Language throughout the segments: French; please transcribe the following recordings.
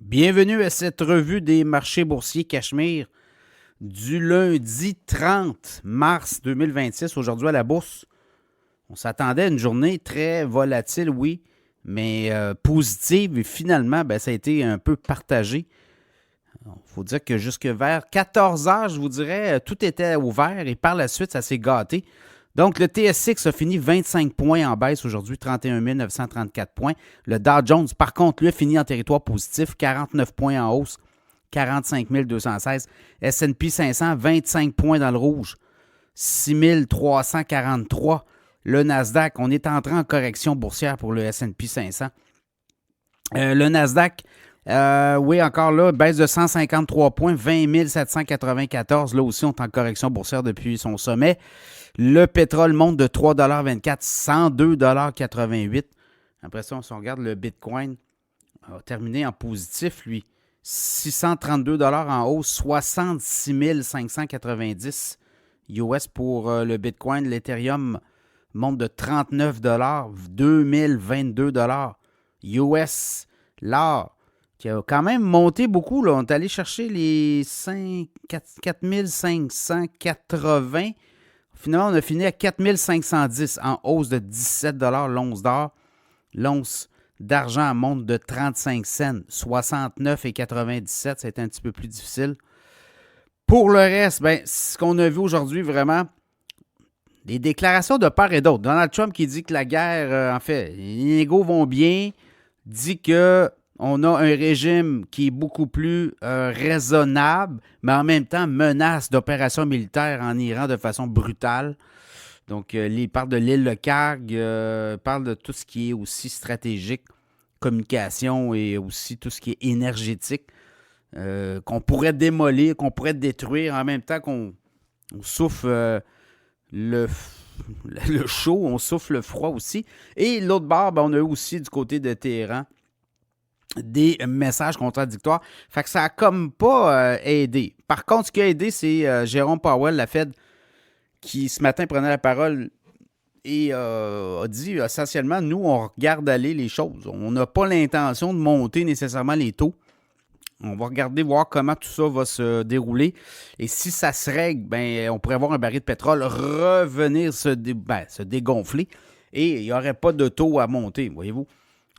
Bienvenue à cette revue des marchés boursiers Cachemire du lundi 30 mars 2026. Aujourd'hui à la bourse, on s'attendait à une journée très volatile, oui, mais positive. Et finalement, ça a été un peu partagé. Il faut dire que jusque vers 14 heures, je vous dirais, tout était ouvert et par la suite, ça s'est gâté. Donc, le TSX a fini 25 points en baisse aujourd'hui, 31 934 points. Le Dow Jones, par contre, lui, a fini en territoire positif, 49 points en hausse, 45 216. S&P 500, 25 points dans le rouge, 6 343. Le Nasdaq, on est entré en correction boursière pour le S&P 500. Le Nasdaq, oui, encore là, baisse de 153 points, 20 794. Là aussi, on est en correction boursière depuis son sommet. Le pétrole monte de 3,24 $, 102,88 $. Après ça, si on regarde le Bitcoin, a terminé en positif, lui. 632 $ en hausse, 66 590 US pour le Bitcoin. L'Ethereum monte de 39 $, 2022 $ US. L'or, qui a quand même monté beaucoup, là. On est allé chercher les 4 580. Finalement, on a fini à 4 510 en hausse de 17 $ l'once d'or. L'once d'argent monte de 35 cents, 69,97. C'est un petit peu plus difficile. Pour le reste, ce qu'on a vu aujourd'hui, vraiment, des déclarations de part et d'autre. Donald Trump qui dit que la guerre, en fait, les négos vont bien, dit qu'on a un régime qui est beaucoup plus raisonnable, mais en même temps menace d'opérations militaires en Iran de façon brutale. Donc, il parle de l'île de Karg, parle de tout ce qui est aussi stratégique, communication et aussi tout ce qui est énergétique, qu'on pourrait démolir, qu'on pourrait détruire en même temps qu'on souffle le chaud, on souffle le froid aussi. Et l'autre bord, on a eu aussi du côté de Téhéran des messages contradictoires. Fait que ça n'a comme pas aidé. Par contre, ce qui a aidé, c'est Jérôme Powell, la Fed, qui ce matin prenait la parole et a dit essentiellement, nous, on regarde aller les choses. On n'a pas l'intention de monter nécessairement les taux. On va regarder, voir comment tout ça va se dérouler. Et si ça se règle, on pourrait avoir un baril de pétrole revenir se dégonfler et il n'y aurait pas de taux à monter, voyez-vous.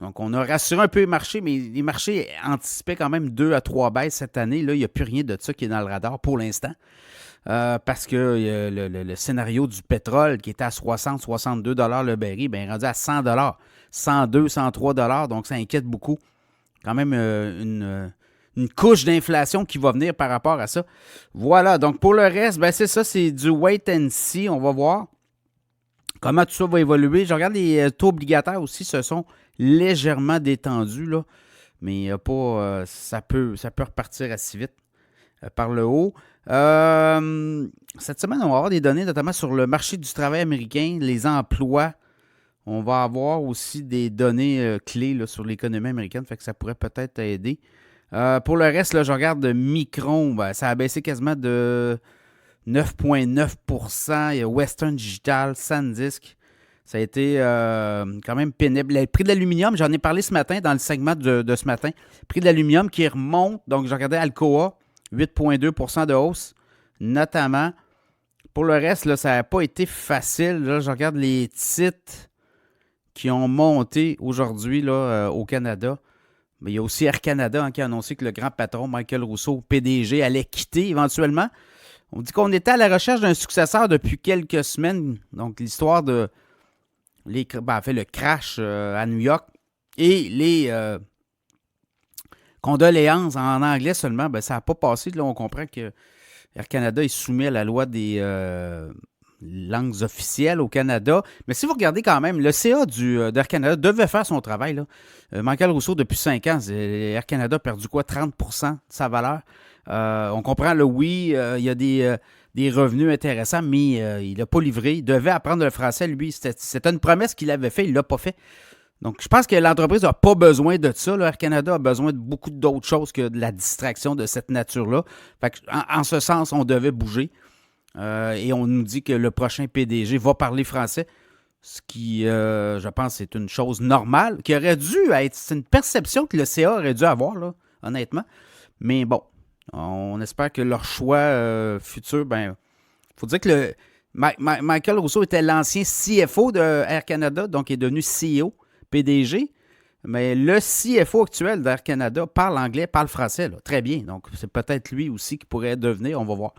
Donc, on a rassuré un peu les marchés, mais les marchés anticipaient quand même 2 à 3 baisses cette année. Là, il n'y a plus rien de ça qui est dans le radar pour l'instant. Parce que le scénario du pétrole qui était à 60-62 $ le baril, est rendu à 100 $, 102, 103 $. Donc, ça inquiète beaucoup. Quand même une couche d'inflation qui va venir par rapport à ça. Voilà. Donc, pour le reste, c'est ça. C'est du wait and see. On va voir comment tout ça va évoluer. Je regarde les taux obligataires aussi se sont légèrement détendus, là. Mais pas, ça peut repartir assez vite par le haut. Cette semaine, on va avoir des données, notamment sur le marché du travail américain, les emplois. On va avoir aussi des données clés là, sur l'économie américaine, fait que ça pourrait peut-être aider. Pour le reste, là, je regarde Micron, ça a baissé quasiment de 9,9 %. Il y a Western Digital, SanDisk. Ça a été quand même pénible. Le prix de l'aluminium, j'en ai parlé ce matin dans le segment de ce matin. Le prix de l'aluminium qui remonte. Donc, je regardais Alcoa, 8,2 % de hausse, notamment. Pour le reste, là, ça n'a pas été facile. Là, je regarde les titres qui ont monté aujourd'hui là, au Canada. Mais il y a aussi Air Canada qui a annoncé que le grand patron, Michael Rousseau, PDG, allait quitter éventuellement. On dit qu'on était à la recherche d'un successeur depuis quelques semaines. Donc, l'histoire de le crash à New York et les condoléances en anglais seulement, ça n'a pas passé. Là, on comprend que Air Canada est soumis à la loi des langues officielles au Canada. Mais si vous regardez quand même, le CA d'Air Canada devait faire son travail. Là. Michael Rousseau, depuis 5 ans, Air Canada a perdu 30 % de sa valeur. On comprend, oui, il y a des revenus intéressants, mais il n'a pas livré. Il devait apprendre le français, lui. C'était une promesse qu'il avait faite, il ne l'a pas fait. Donc, je pense que l'entreprise n'a pas besoin de ça. Là. Air Canada a besoin de beaucoup d'autres choses que de la distraction de cette nature-là. Fait que, en ce sens, on devait bouger. Et on nous dit que le prochain PDG va parler français, ce qui, je pense, c'est une chose normale, qui aurait dû être, c'est une perception que le CA aurait dû avoir, là. honnêtement. Mais bon, on espère que leur choix futur, il faut dire que Michael Rousseau était l'ancien CFO de Air Canada, donc il est devenu CEO, PDG. Mais le CFO actuel d'Air Canada parle anglais, parle français, là, très bien. Donc, c'est peut-être lui aussi qui pourrait devenir, on va voir.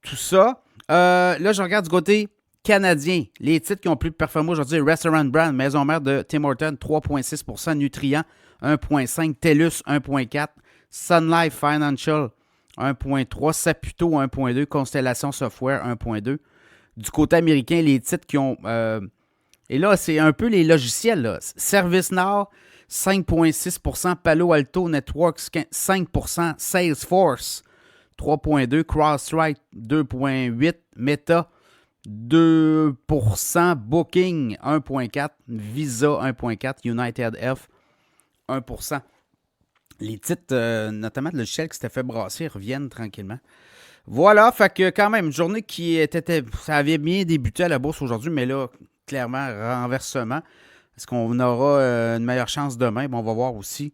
Tout ça. Là, je regarde du côté canadien. Les titres qui ont plus performé aujourd'hui, Restaurant Brand, maison mère de Tim Hortons, 3,6%, Nutrient, 1,5%, TELUS, 1,4%, Sun Life Financial, 1,3%, Saputo, 1,2%, Constellation Software, 1,2%. Du côté américain, les titres qui ont... et là, c'est un peu les logiciels. Là. ServiceNow, 5,6%, Palo Alto Networks, 5%, Salesforce, 3,2%, CrowdStrike, 2,8%, Meta, 2%, Booking, 1,4%, Visa, 1,4%, United Health, 1%. Les titres, notamment de logiciels qui s'étaient fait brasser, reviennent tranquillement. Voilà, fait que quand même, une journée qui était... Ça avait bien débuté à la bourse aujourd'hui, mais là, clairement, renversement. Est-ce qu'on aura une meilleure chance demain? Bon, on va voir aussi.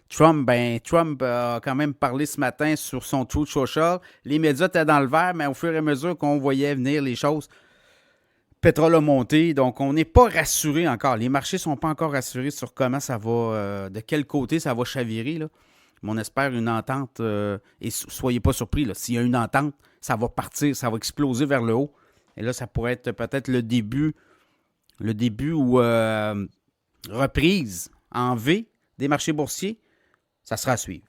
Trump a quand même parlé ce matin sur son Truth Social. Les médias étaient dans le vert, mais au fur et à mesure qu'on voyait venir les choses, pétrole a monté. Donc, on n'est pas rassuré encore. Les marchés ne sont pas encore rassurés sur comment ça va, de quel côté ça va chavirer, là. Mais on espère une entente, et soyez pas surpris, s'il y a une entente, ça va partir, ça va exploser vers le haut. Et là, ça pourrait être peut-être le début ou reprise en V des marchés boursiers. Ça sera à suivre.